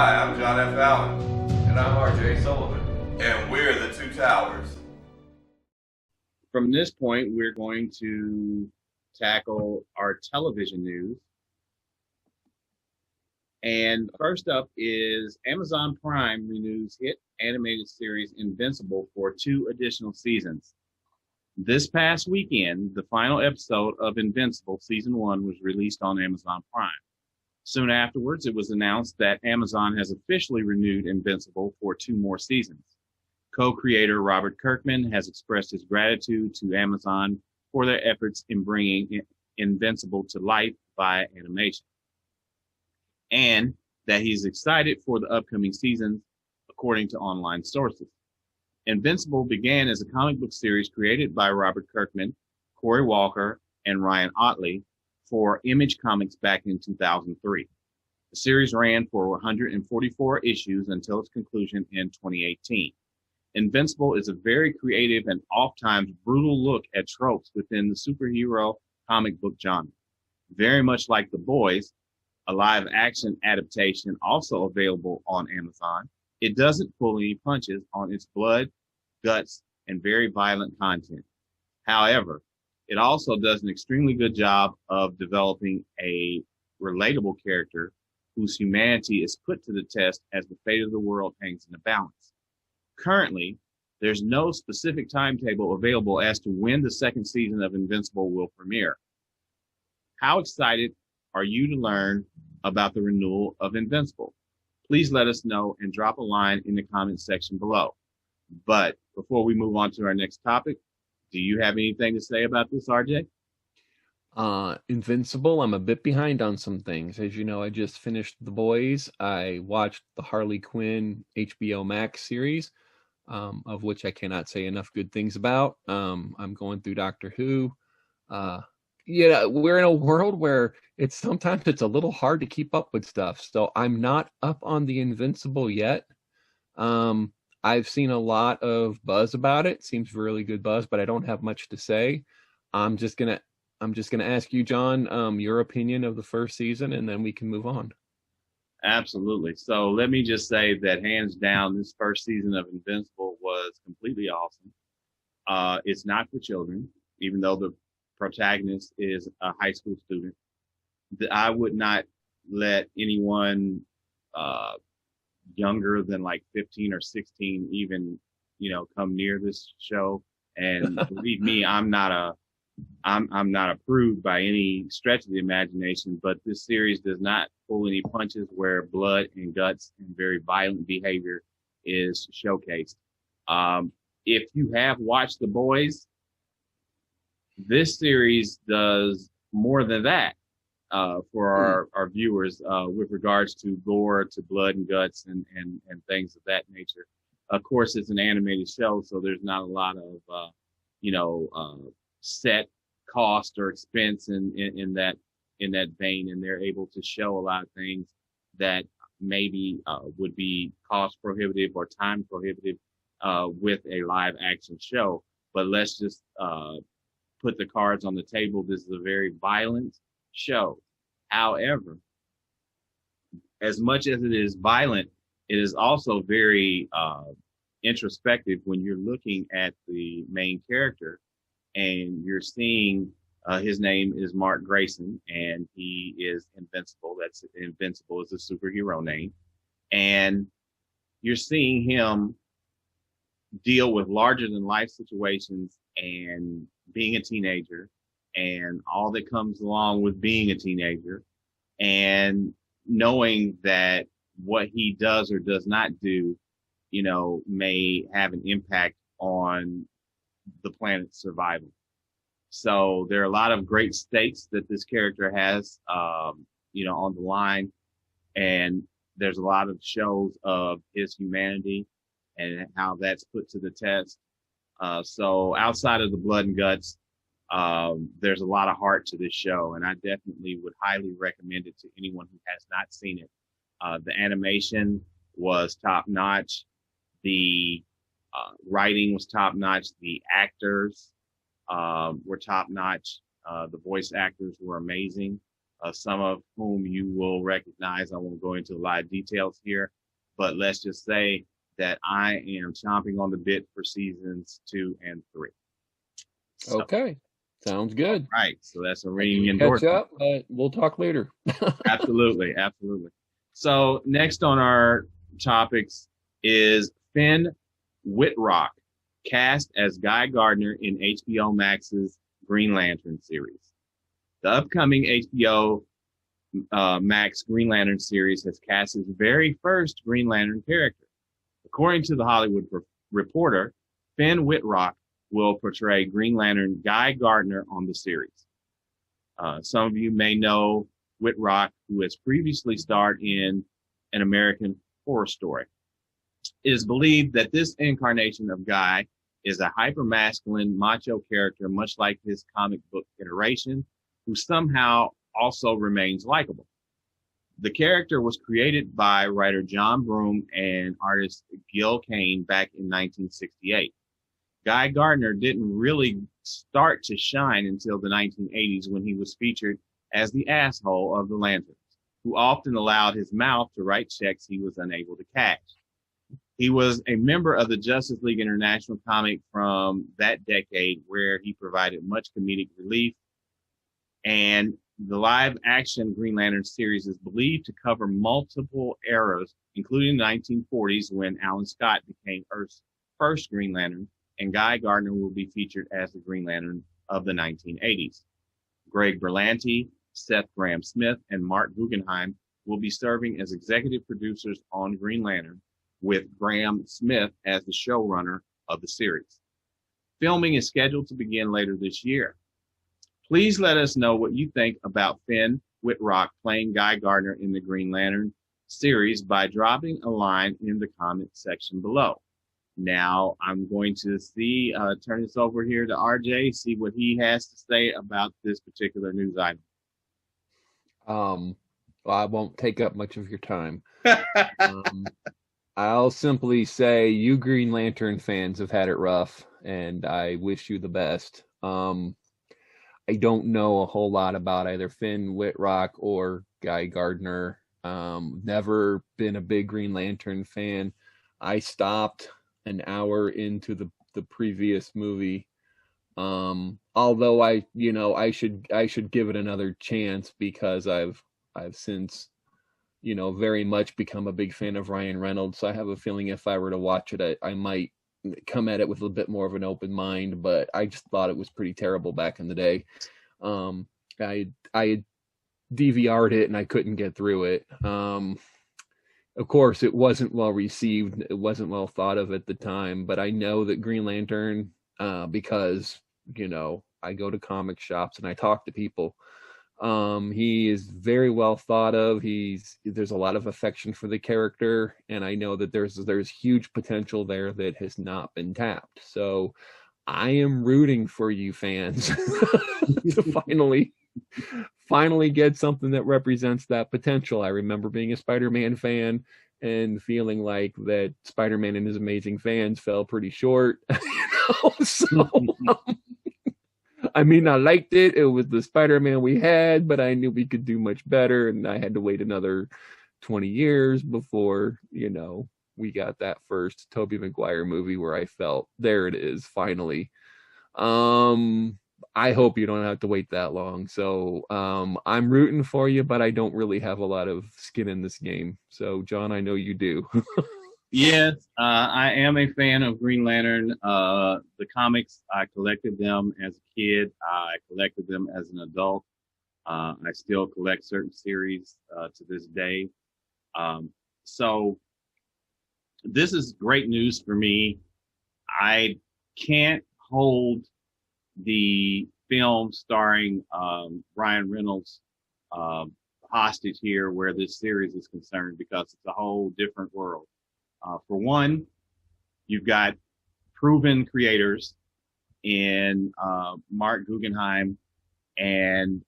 Hi, I'm John F. Allen, And I'm RJ Sullivan. and we're the Two Towers. From this point, we're going to tackle our television news. And first up is Amazon Prime renews hit animated series Invincible for 2 additional seasons. This past weekend, the final episode of Invincible Season 1 was released on Amazon Prime. Soon afterwards, it was announced that Amazon has officially renewed Invincible for 2 more seasons. Co-creator Robert Kirkman has expressed his gratitude to Amazon for their efforts in bringing Invincible to life via animation, and that he's excited for the upcoming seasons, according to online sources. Invincible began as a comic book series created by Robert Kirkman, Corey Walker, and Ryan Ottley for Image Comics back in 2003. The series ran for 144 issues until its conclusion in 2018. Invincible is a very creative and oft-times brutal look at tropes within the superhero comic book genre. Very much like The Boys, a live-action adaptation also available on Amazon, it doesn't pull any punches on its blood, guts, and very violent content. However, it also does an extremely good job of developing a relatable character whose humanity is put to the test as the fate of the world hangs in the balance. Currently, there's no specific timetable available as to when the second season of Invincible will premiere. How excited are you to learn about the renewal of Invincible? Please let us know and drop a line in the comments section below. But before we move on to our next topic, do you have anything to say about this, RJ? Invincible, I'm a bit behind on some things. As you know, I just finished The Boys. I watched the Harley Quinn HBO Max series, of which I cannot say enough good things about. I'm going through Doctor Who. We're in a world where sometimes it's a little hard to keep up with stuff. So I'm not up on the Invincible yet. I've seen a lot of buzz about it. Seems really good buzz, but I don't have much to say. I'm just gonna ask you, John, your opinion of the first season, and then we can move on. Absolutely. So let me just say that hands down, this first season of Invincible was completely awesome. It's not for children, even though the protagonist is a high school student. I would not let anyone younger than like 15 or 16 even, come near this show. And believe me, I'm not approved by any stretch of the imagination, but this series does not pull any punches where blood and guts and very violent behavior is showcased. If you have watched The Boys, this series does more than that for our viewers with regards to gore, to blood and guts and things of that nature. Of course, it's an animated show, so there's not a lot of, set cost or expense in that vein, and they're able to show a lot of things that maybe would be cost prohibitive or time prohibitive with a live action show. But let's just put the cards on the table. This is a very violent show. However, as much as it is violent, it is also very introspective when you're looking at the main character and you're seeing his name is Mark Grayson, and he is Invincible. That's Invincible is a superhero name. And you're seeing him deal with larger than life situations and being a teenager and all that comes along with being a teenager, and knowing that what he does or does not do, may have an impact on the planet's survival. So there are a lot of great stakes that this character has, on the line. And there's a lot of shows of his humanity and how that's put to the test. So outside of the blood and guts, there's a lot of heart to this show, and I definitely would highly recommend it to anyone who has not seen it. The animation was top notch. The writing was top notch. The actors were top notch. The voice actors were amazing. some of whom you will recognize. I won't go into a lot of details here, but let's just say that I am chomping on the bit for seasons 2 and 3. So, Okay. Sounds good. right. So that's a I ringing need to catch endorsement. up, but we'll talk later. Absolutely. Absolutely. So next on our topics is Finn Wittrock, cast as Guy Gardner in HBO Max's Green Lantern series. The upcoming HBO Max Green Lantern series has cast his very first Green Lantern character. According to the Hollywood Reporter, Finn Wittrock will portray Green Lantern Guy Gardner on the series. Some of you may know Wittrock, who has previously starred in An American Horror Story. It is believed that this incarnation of Guy is a hyper-masculine, macho character, much like his comic book iteration, who somehow also remains likable. The character was created by writer John Broome and artist Gil Kane back in 1968. Guy Gardner didn't really start to shine until the 1980s when he was featured as the asshole of the Lanterns, who often allowed his mouth to write checks he was unable to cash. He was a member of the Justice League International comic from that decade, where he provided much comedic relief. And the live-action Green Lantern series is believed to cover multiple eras, including the 1940s when Alan Scott became Earth's first Green Lantern, and Guy Gardner will be featured as the Green Lantern of the 1980s. Greg Berlanti, Seth Grahame-Smith, and Mark Guggenheim will be serving as executive producers on Green Lantern, with Grahame-Smith as the showrunner of the series. Filming is scheduled to begin later this year. Please let us know what you think about Finn Wittrock playing Guy Gardner in the Green Lantern series by dropping a line in the comment section below. Now, I'm going to turn this over here to RJ, see what he has to say about this particular news item. Well, I won't take up much of your time. I'll simply say you Green Lantern fans have had it rough, and I wish you the best. I don't know a whole lot about either Finn Wittrock or Guy Gardner. Never been a big Green Lantern fan. I stopped an hour into the previous movie. Although I should give it another chance, because I've since very much become a big fan of Ryan Reynolds. So I have a feeling if I were to watch it, I might come at it with a bit more of an open mind, but I just thought it was pretty terrible back in the day. I had DVR'd it and I couldn't get through it. Of course, it wasn't well received. It wasn't well thought of at the time, but I know that Green Lantern, because, I go to comic shops and I talk to people. He is very well thought of. There's a lot of affection for the character, and I know that there's huge potential there that has not been tapped. So I am rooting for you fans to finally get something that represents that potential. I remember being a Spider-Man fan and feeling like that Spider-Man and his amazing fans fell pretty short. So I mean, I liked it. It was the Spider-Man we had, but I knew we could do much better, and I had to wait another 20 years before, we got that first Tobey Maguire movie where I felt, there it is, finally. I hope you don't have to wait that long. So I'm rooting for you, but I don't really have a lot of skin in this game. So, John, I know you do. Yes, I am a fan of Green Lantern. The comics, I collected them as a kid. I collected them as an adult. I still collect certain series to this day. So this is great news for me. I can't hold the film starring Ryan Reynolds hostage here where this series is concerned, because it's a whole different world. For one, you've got proven creators in Mark Guggenheim and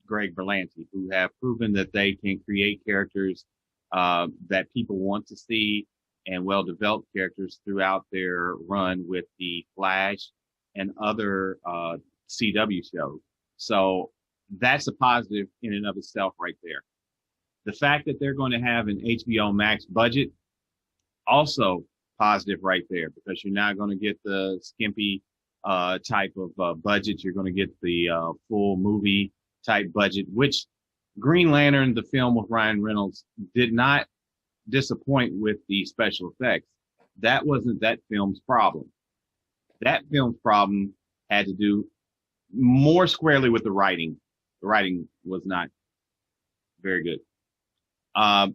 Greg Berlanti, who have proven that they can create characters that people want to see, and well-developed characters throughout their run with The Flash and other CW shows. So That's a positive in and of itself right there. The fact that they're going to have an HBO Max budget, also positive right there, because you're not going to get the skimpy type of budget. You're going to get the full movie type budget, which Green Lantern, the film with Ryan Reynolds, did not disappoint with the special effects. That wasn't that film's problem. That film's problem had to do more squarely with the writing. The writing was not very good.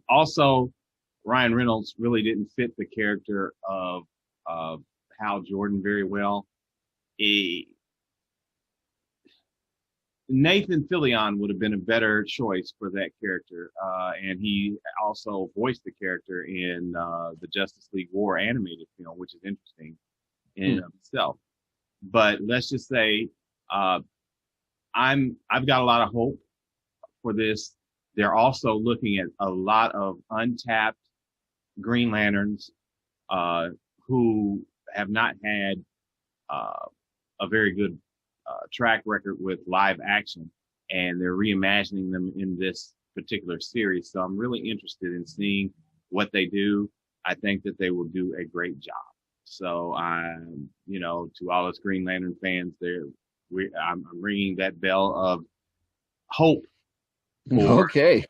Also, Ryan Reynolds really didn't fit the character of Hal Jordan very well. Nathan Fillion would have been a better choice for that character, and he also voiced the character in the Justice League War animated film, which is interesting in and of itself. But let's just say I've got a lot of hope for this. They're also looking at a lot of untapped Green Lanterns who have not had a very good track record with live action, and they're reimagining them in this particular series. So I'm really interested in seeing what they do. I think that they will do a great job. So to all us Green Lantern fans, I'm ringing that bell of hope. Okay.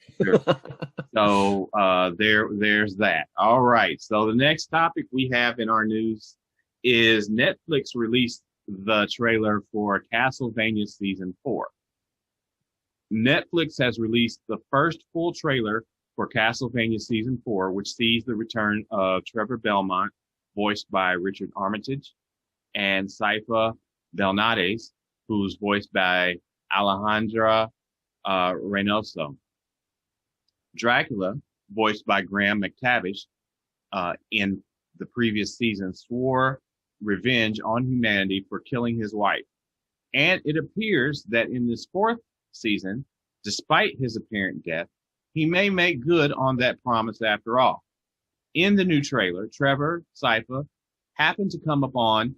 So there's that. All right. So the next topic we have in our news is Netflix released the trailer for Castlevania Season 4. Netflix has released the first full trailer for Castlevania Season 4, which sees the return of Trevor Belmont, voiced by Richard Armitage, and Sypha Belnades, who's voiced by Alejandra Reynoso. Dracula, voiced by Graham McTavish, in the previous season, swore revenge on humanity for killing his wife. And it appears that in this fourth season, despite his apparent death, he may make good on that promise after all. In the new trailer, Trevor, Sypha, happened to come upon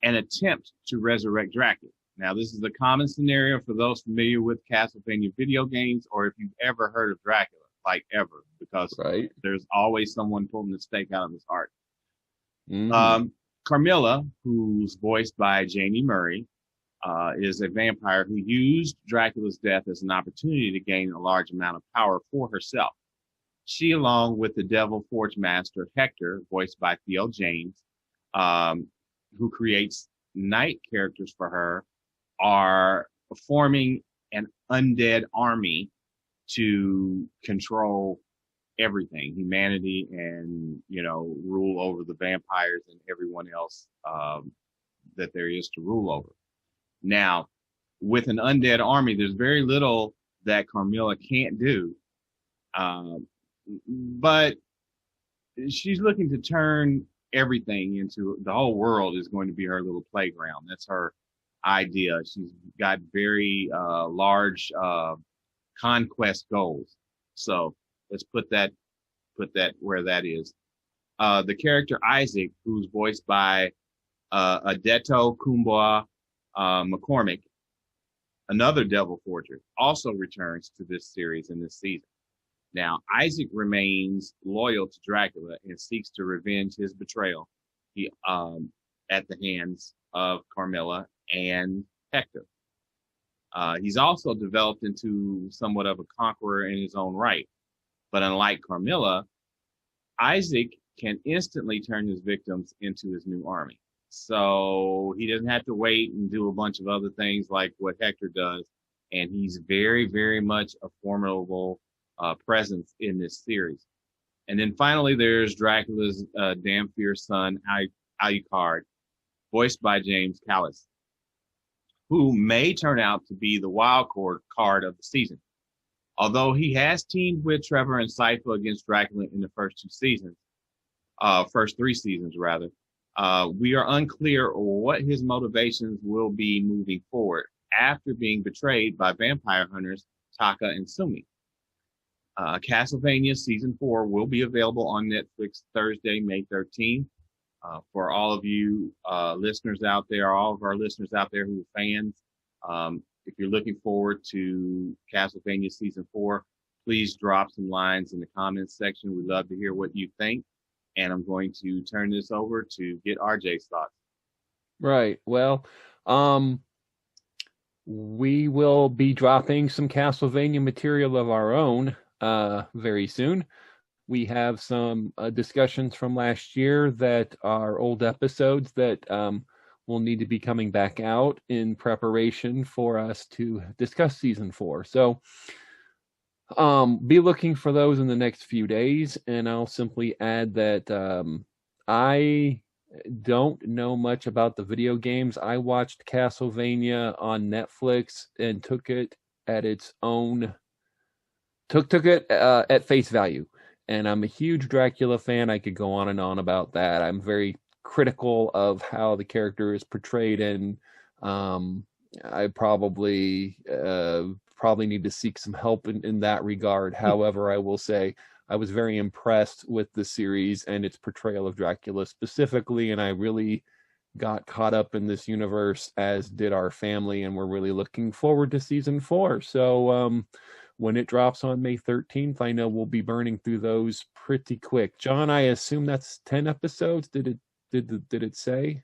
an attempt to resurrect Dracula. Now, this is a common scenario for those familiar with Castlevania video games, or if you've ever heard of Dracula, like ever, because there's always someone pulling the stake out of his heart. Mm-hmm. Carmilla, who's voiced by Jamie Murray, is a vampire who used Dracula's death as an opportunity to gain a large amount of power for herself. She, along with the Devil Forge Master Hector, voiced by Theo James, who creates night characters for her, are forming an undead army to control everything, humanity, and, rule over the vampires and everyone else that there is to rule over. Now, with an undead army, there's very little that Carmilla can't do. But she's looking to turn everything into, the whole world is going to be her little playground. That's her idea. She's got very large conquest goals. So let's put that where that is. The character Isaac, who's voiced by Adeto Kumba McCormick, another Devil Forger, also returns to this series in this season. Now, Isaac remains loyal to Dracula and seeks to revenge his betrayal at the hands of Carmilla and Hector. He's also developed into somewhat of a conqueror in his own right. But unlike Carmilla, Isaac can instantly turn his victims into his new army. So he doesn't have to wait and do a bunch of other things like what Hector does. And he's very, very much a formidable presence in this series. And then finally, there's Dracula's damn fierce son, Alucard, voiced by James Callis, who may turn out to be the wild card of the season. Although he has teamed with Trevor and Sypha against Dracula in the first three seasons rather, we are unclear what his motivations will be moving forward after being betrayed by vampire hunters Taka and Sumi. Castlevania Season 4 will be available on Netflix Thursday, May 13th. For all of you listeners out there, all of our listeners out there who are fans, if you're looking forward to Castlevania Season 4, please drop some lines in the comments section. We'd love to hear what you think. And I'm going to turn this over to get RJ's thoughts. Right. Well, we will be dropping some Castlevania material of our own very soon. We have some discussions from last year that are old episodes that will need to be coming back out in preparation for us to discuss Season 4. So be looking for those in the next few days, and I'll simply add that I don't know much about the video games. I watched Castlevania on Netflix and took it at its own took it at face value. And I'm a huge Dracula fan. I could go on and on about that. I'm very critical of how the character is portrayed, and I probably need to seek some help in that regard. However, I will say I was very impressed with the series and its portrayal of Dracula specifically, and I really got caught up in this universe, as did our family, and we're really looking forward to Season 4. So when it drops on May 13th, I know we'll be burning through those pretty quick. John, I assume that's 10 episodes. Did it say?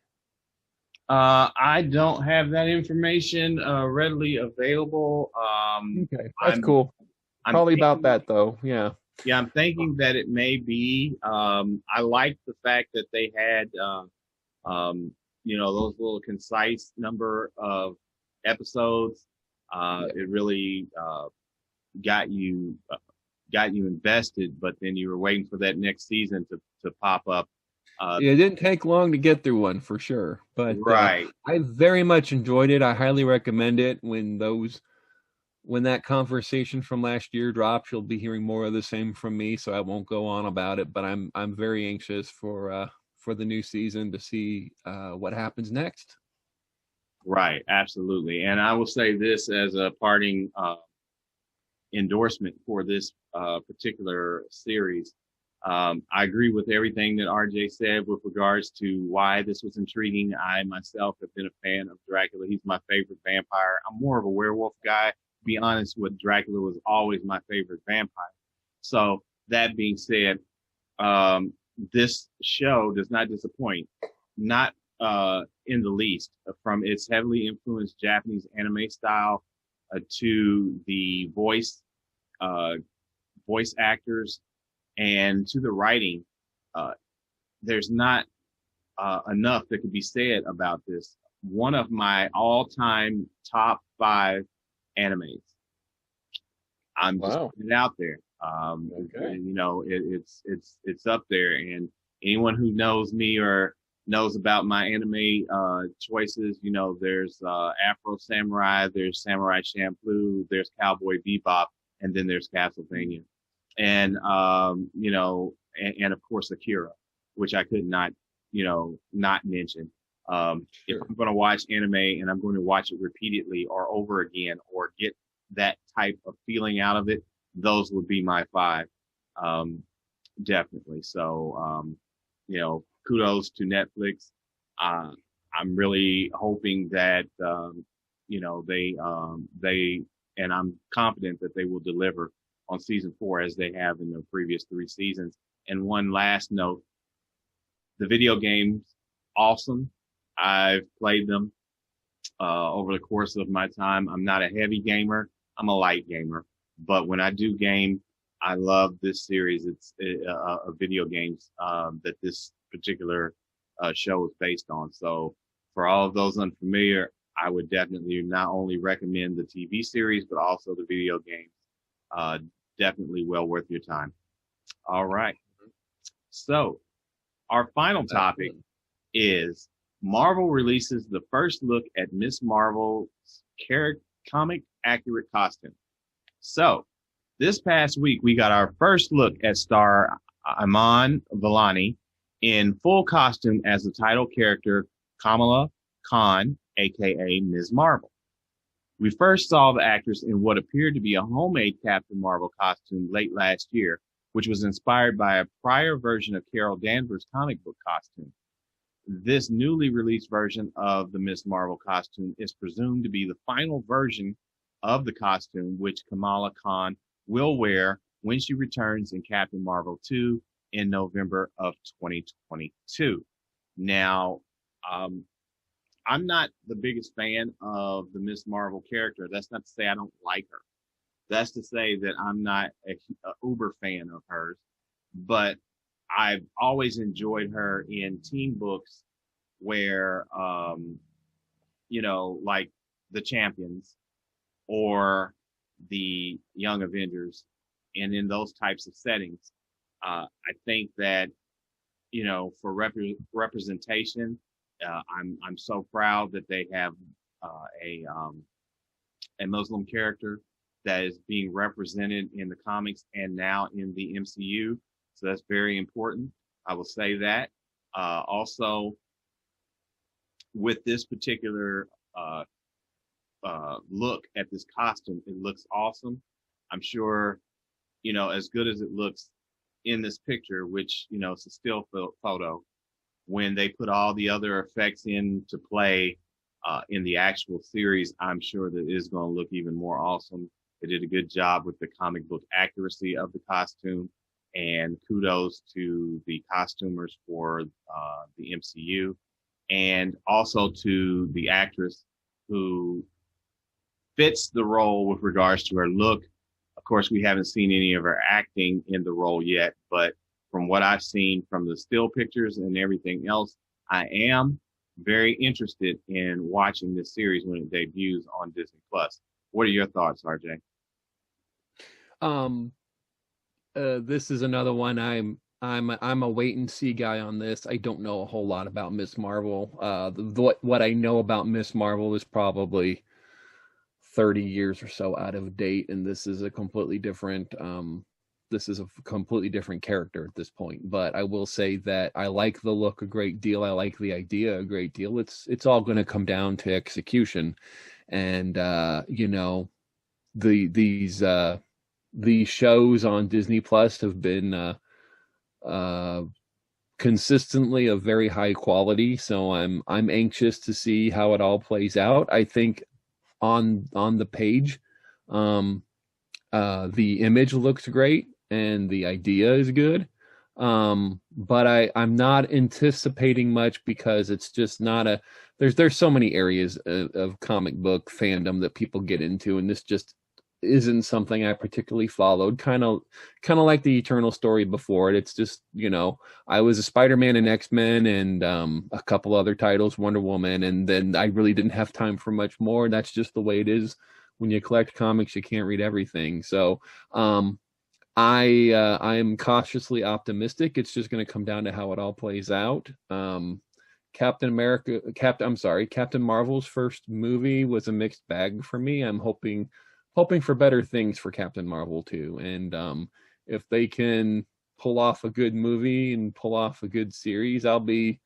I don't have that information readily available. Okay, that's cool. Probably about that, though. Yeah. Yeah, I'm thinking that it may be. I like the fact that they had, those little concise number of episodes. It really got you invested, but then you were waiting for that next season to pop up. It didn't take long to get through one, for sure. But right. I very much enjoyed it. I highly recommend it. When that conversation from last year drops, you'll be hearing more of the same from me, so I won't go on about it. But I'm very anxious for the new season to see what happens next. Right, absolutely. And I will say this as a parting endorsement for this particular series. I agree with everything that RJ said with regards to why this was intriguing. I myself have been a fan of Dracula. He's my favorite vampire. I'm more of a werewolf guy. To be honest with Dracula was always my favorite vampire. So that being said, this show does not disappoint, not in the least, from its heavily influenced Japanese anime style to the voice actors and to the writing. There's not enough that could be said about this. One of my all-time top 5 animes. I'm just putting it out there. Okay. It's up there, and anyone who knows me or knows about my anime choices, there's Afro Samurai, there's Samurai Champloo, there's Cowboy Bebop, and then there's Castlevania, and and of course Akira, which I could not mention. Sure. If I'm going to watch anime and I'm going to watch it repeatedly or over again or get that type of feeling out of it, those would be my 5, definitely. So, kudos to Netflix. I'm really hoping that, they, and I'm confident that they will deliver on Season 4 as they have in the previous 3 seasons. And one last note, the video games, awesome. I've played them over the course of my time. I'm not a heavy gamer. I'm a light gamer. But when I do game, I love this series. It's of video games that this particular show is based on. So for all of those unfamiliar, I would definitely not only recommend the TV series, but also the video games. Definitely well worth your time. All right. So our final topic is Marvel releases the first look at Miss Marvel's comic accurate costume. So this past week, we got our first look at star Iman Vellani in full costume as the title character Kamala Khan, aka Ms. Marvel. We first saw the actress in what appeared to be a homemade Captain Marvel costume late last year, which was inspired by a prior version of Carol Danvers' comic book costume. this newly released version of the Miss Marvel costume is presumed to be the final version of the costume, which Kamala Khan will wear when she returns in Captain Marvel 2 in November of 2022. Now, I'm not the biggest fan of the Miss Marvel character. That's not to say I don't like her. That's to say that I'm not a uber fan of hers, but I've always enjoyed her in team books where, like the Champions or the Young Avengers, and in those types of settings. I think that, for representation, I'm so proud that they have a Muslim character that is being represented in the comics and now in the MCU. So that's very important. I will say that. Also, with this particular look at this costume, it looks awesome. I'm sure, as good as it looks in this picture, which, it's a still photo, when they put all the other effects into play in the actual series, I'm sure that it is going to look even more awesome. They did a good job with the comic book accuracy of the costume, and kudos to the costumers for the MCU, and also to the actress who fits the role with regards to her look. Of course, we haven't seen any of her acting in the role yet, but from what I've seen from the still pictures and everything else, I am very interested in watching this series when it debuts on Disney Plus. What are your thoughts, RJ? This is another one. I'm a wait and see guy on this. I don't know a whole lot about Miss Marvel. What I know about Miss Marvel is probably 30 years or so out of date, and this is a completely different character at this point. But I will say that I like the look a great deal. I like the idea a great deal. It's all going to come down to execution, and these shows on Disney Plus have been consistently of very high quality. So I'm anxious to see how it all plays out. I think on the page, the image looks great and the idea is good. But I'm not anticipating much because it's just not there's so many areas of comic book fandom that people get into, and this just isn't something I particularly followed. Kind of like the Eternal story before it. It's just, I was a Spider-Man and X-Men and a couple other titles, Wonder Woman, and then I really didn't have time for much more. That's just the way it is. When you collect comics, you can't read everything. So I am cautiously optimistic. It's just going to come down to how it all plays out. Captain Marvel's first movie was a mixed bag for me. I'm hoping for better things for Captain Marvel too. And if they can pull off a good movie and pull off a good series, I'll be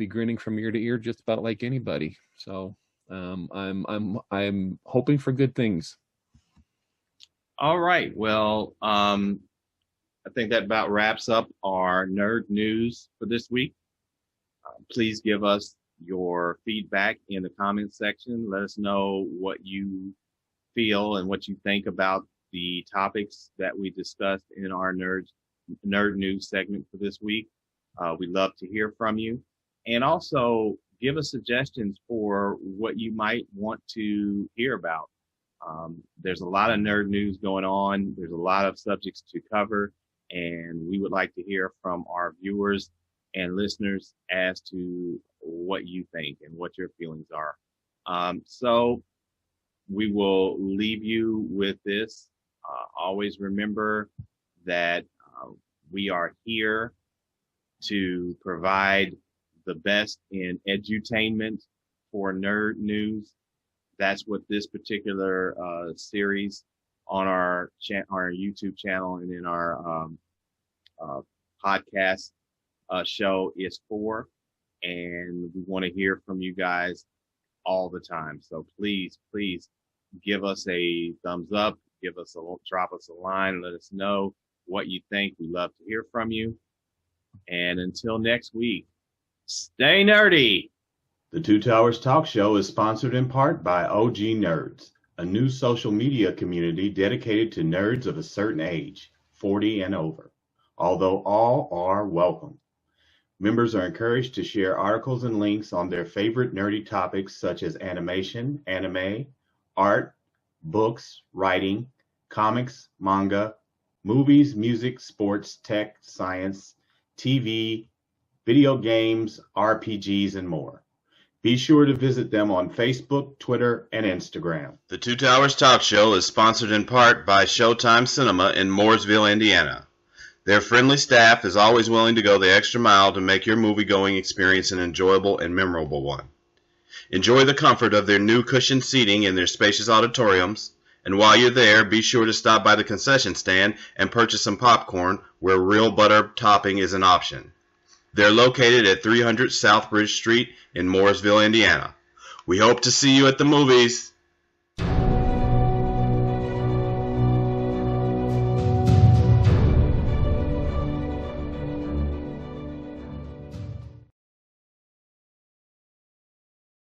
grinning from ear to ear just about like anybody. So I'm hoping for good things. All right. Well, I think that about wraps up our nerd news for this week. Please give us your feedback in the comments section. Let us know what you feel and what you think about the topics that we discussed in our nerd news segment for this week. We'd love to hear from you, and also give us suggestions for what you might want to hear about. There's a lot of nerd news going on. There's a lot of subjects to cover, and we would like to hear from our viewers and listeners as to what you think and what your feelings are. So we will leave you with this. Always remember that we are here to provide the best in edutainment for nerd news. That's what this particular series on our YouTube channel and in our podcast show is for. And we want to hear from you guys all the time. So please give us a thumbs up, drop us a line, let us know what you think. We love to hear from you. And until next week, Stay nerdy. The Two Towers Talk Show is sponsored in part by OG Nerds, a new social media community dedicated to nerds of a certain age, 40 and over, although all are welcome. Members are encouraged to share articles and links on their favorite nerdy topics such as animation, anime, art, books, writing, comics, manga, movies, music, sports, tech, science, TV, video games, RPGs, and more. Be sure to visit them on Facebook, Twitter, and Instagram. The Two Towers Talk Show is sponsored in part by Showtime Cinema in Mooresville, Indiana. Their friendly staff is always willing to go the extra mile to make your movie-going experience an enjoyable and memorable one. Enjoy the comfort of their new cushioned seating in their spacious auditoriums, and while you're there, be sure to stop by the concession stand and purchase some popcorn where real butter topping is an option. They're located at 300 South Bridge Street in Mooresville, Indiana. We hope to see you at the movies.